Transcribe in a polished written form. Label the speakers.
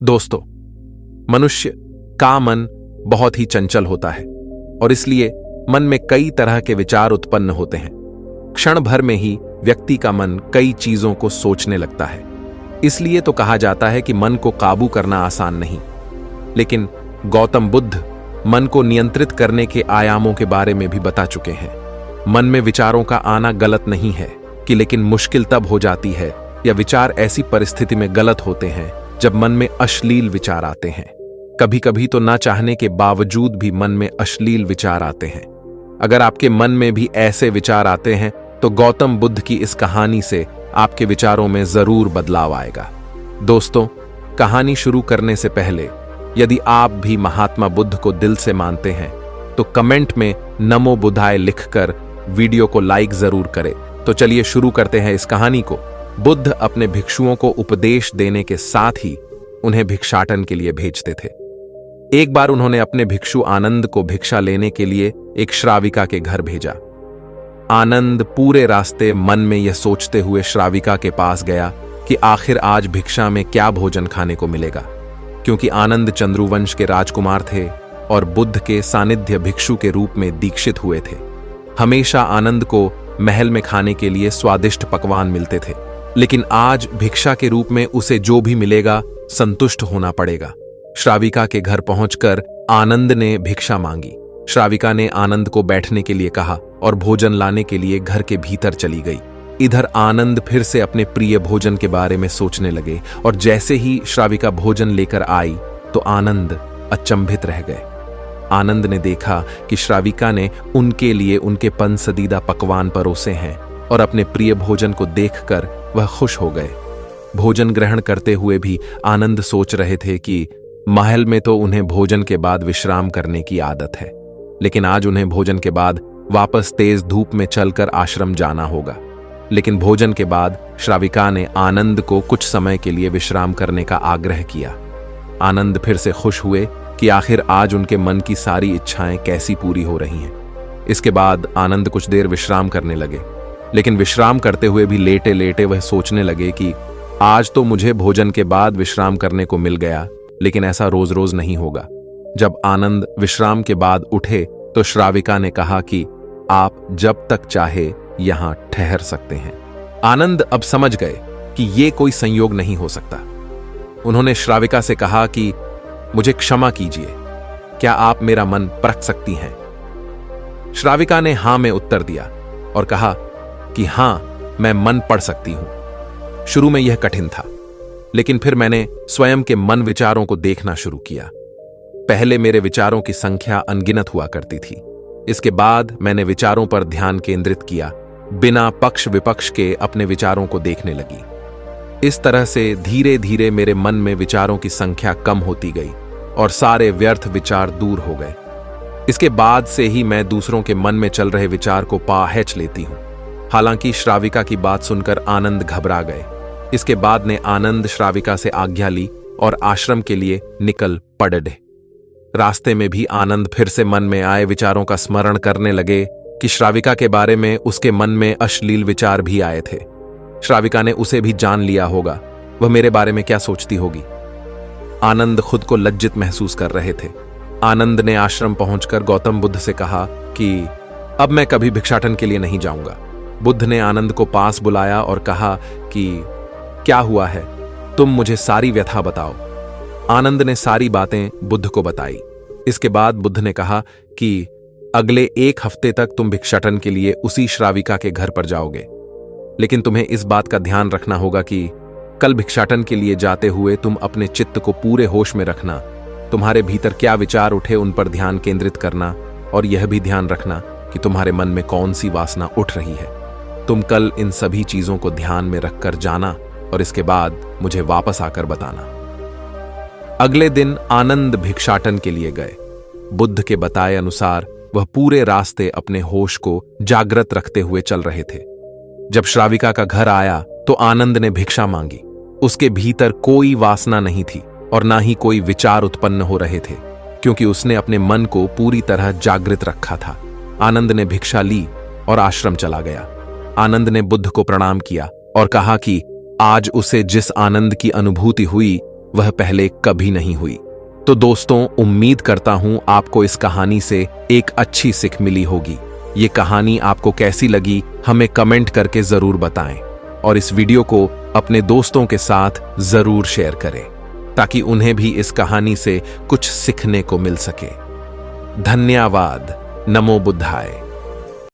Speaker 1: दोस्तों, मनुष्य का मन बहुत ही चंचल होता है और इसलिए मन में कई तरह के विचार उत्पन्न होते हैं। क्षण भर में ही व्यक्ति का मन कई चीजों को सोचने लगता है। इसलिए तो कहा जाता है कि मन को काबू करना आसान नहीं। लेकिन गौतम बुद्ध मन को नियंत्रित करने के आयामों के बारे में भी बता चुके हैं। मन में विचारों का आना गलत नहीं है कि लेकिन मुश्किल तब हो जाती है या विचार ऐसी परिस्थिति में गलत होते हैं जब मन में अश्लील विचार आते हैं। कभी कभी तो ना चाहने के बावजूद भी मन में अश्लील विचार आते हैं। अगर आपके मन में भी ऐसे विचार आते हैं तो गौतम बुद्ध की इस कहानी से आपके विचारों में जरूर बदलाव आएगा। दोस्तों, कहानी शुरू करने से पहले यदि आप भी महात्मा बुद्ध को दिल से मानते हैं तो कमेंट में नमो बुद्धाय लिखकर वीडियो को लाइक जरूर करें। तो चलिए शुरू करते हैं इस कहानी को। बुद्ध अपने भिक्षुओं को उपदेश देने के साथ ही उन्हें भिक्षाटन के लिए भेजते थे। एक बार उन्होंने अपने भिक्षु आनंद को भिक्षा लेने के लिए एक श्राविका के घर भेजा। आनंद पूरे रास्ते मन में यह सोचते हुए श्राविका के पास गया कि आखिर आज भिक्षा में क्या भोजन खाने को मिलेगा। क्योंकि आनंद चंद्रुवंश के राजकुमार थे और बुद्ध के सानिध्य भिक्षु के रूप में दीक्षित हुए थे। हमेशा आनंद को महल में खाने के लिए स्वादिष्ट पकवान मिलते थे, लेकिन आज भिक्षा के रूप में उसे जो भी मिलेगा संतुष्ट होना पड़ेगा। श्राविका के घर पहुंचकर आनंद ने भिक्षा मांगी। श्राविका ने आनंद को बैठने के लिए कहा और भोजन लाने के लिए घर के भीतर चली गई। इधर आनंद फिर से अपने प्रिय भोजन के बारे में सोचने लगे और जैसे ही श्राविका भोजन लेकर आई तो आनंद अचंभित रह गए। आनंद ने देखा कि श्राविका ने उनके लिए उनके पसंदीदा पकवान परोसे हैं और अपने प्रिय भोजन को देखकर वह खुश हो गए। भोजन ग्रहण करते हुए भी आनंद सोच रहे थे कि महल में तो उन्हें भोजन के बाद विश्राम करने की आदत है, लेकिन आज उन्हें भोजन के बाद वापस तेज धूप में चलकर आश्रम जाना होगा। लेकिन भोजन के बाद श्राविका ने आनंद को कुछ समय के लिए विश्राम करने का आग्रह किया। आनंद फिर से खुश हुए कि आखिर आज उनके मन की सारी इच्छाएं कैसी पूरी हो रही हैं। इसके बाद आनंद कुछ देर विश्राम करने लगे, लेकिन विश्राम करते हुए भी लेटे लेटे वह सोचने लगे कि आज तो मुझे भोजन के बाद विश्राम करने को मिल गया, लेकिन ऐसा रोज रोज नहीं होगा। जब आनंद विश्राम के बाद उठे तो श्राविका ने कहा कि आप जब तक चाहे यहां ठहर सकते हैं। आनंद अब समझ गए कि ये कोई संयोग नहीं हो सकता। उन्होंने श्राविका से कहा कि मुझे क्षमा कीजिए, क्या आप मेरा मन परख सकती हैं? श्राविका ने हां में उत्तर दिया और कहा कि हां, मैं मन पढ़ सकती हूं। शुरू में यह कठिन था, लेकिन फिर मैंने स्वयं के मन विचारों को देखना शुरू किया। पहले मेरे विचारों की संख्या अनगिनत हुआ करती थी। इसके बाद मैंने विचारों पर ध्यान केंद्रित किया, बिना पक्ष विपक्ष के अपने विचारों को देखने लगी। इस तरह से धीरे धीरे मेरे मन में विचारों की संख्या कम होती गई और सारे व्यर्थ विचार दूर हो गए। इसके बाद से ही मैं दूसरों के मन में चल रहे विचार को पहच लेती हूं। हालांकि श्राविका की बात सुनकर आनंद घबरा गए। इसके बाद ने आनंद श्राविका से आज्ञा ली और आश्रम के लिए निकल पड़े। रास्ते में भी आनंद फिर से मन में आए विचारों का स्मरण करने लगे कि श्राविका के बारे में उसके मन में अश्लील विचार भी आए थे। श्राविका ने उसे भी जान लिया होगा, वह मेरे बारे में क्या सोचती होगी। आनंद खुद को लज्जित महसूस कर रहे थे। आनंद ने आश्रम पहुंचकर गौतम बुद्ध से कहा कि अब मैं कभी भिक्षाटन के लिए नहीं जाऊंगा। बुद्ध ने आनंद को पास बुलाया और कहा कि क्या हुआ है, तुम मुझे सारी व्यथा बताओ। आनंद ने सारी बातें बुद्ध को बताई। इसके बाद बुद्ध ने कहा कि अगले 1 हफ्ते तक तुम भिक्षाटन के लिए उसी श्राविका के घर पर जाओगे, लेकिन तुम्हें इस बात का ध्यान रखना होगा कि कल भिक्षाटन के लिए जाते हुए तुम अपने चित्त को पूरे होश में रखना। तुम्हारे भीतर क्या विचार उठे उन पर ध्यान केंद्रित करना और यह भी ध्यान रखना कि तुम्हारे मन में कौन सी वासना उठ रही है। तुम कल इन सभी चीजों को ध्यान में रखकर जाना और इसके बाद मुझे वापस आकर बताना। अगले दिन आनंद भिक्षाटन के लिए गए। बुद्ध के बताए अनुसार वह पूरे रास्ते अपने होश को जागृत रखते हुए चल रहे थे। जब श्राविका का घर आया तो आनंद ने भिक्षा मांगी। उसके भीतर कोई वासना नहीं थी और ना ही कोई विचार उत्पन्न हो रहे थे, क्योंकि उसने अपने मन को पूरी तरह जागृत रखा था। आनंद ने भिक्षा ली और आश्रम चला गया। आनंद ने बुद्ध को प्रणाम किया और कहा कि आज उसे जिस आनंद की अनुभूति हुई वह पहले कभी नहीं हुई। तो दोस्तों, उम्मीद करता हूं आपको इस कहानी से एक अच्छी सीख मिली होगी। ये कहानी आपको कैसी लगी हमें कमेंट करके जरूर बताएं और इस वीडियो को अपने दोस्तों के साथ जरूर शेयर करें ताकि उन्हें भी इस कहानी से कुछ सीखने को मिल सके। धन्यवाद। नमो बुद्धाय।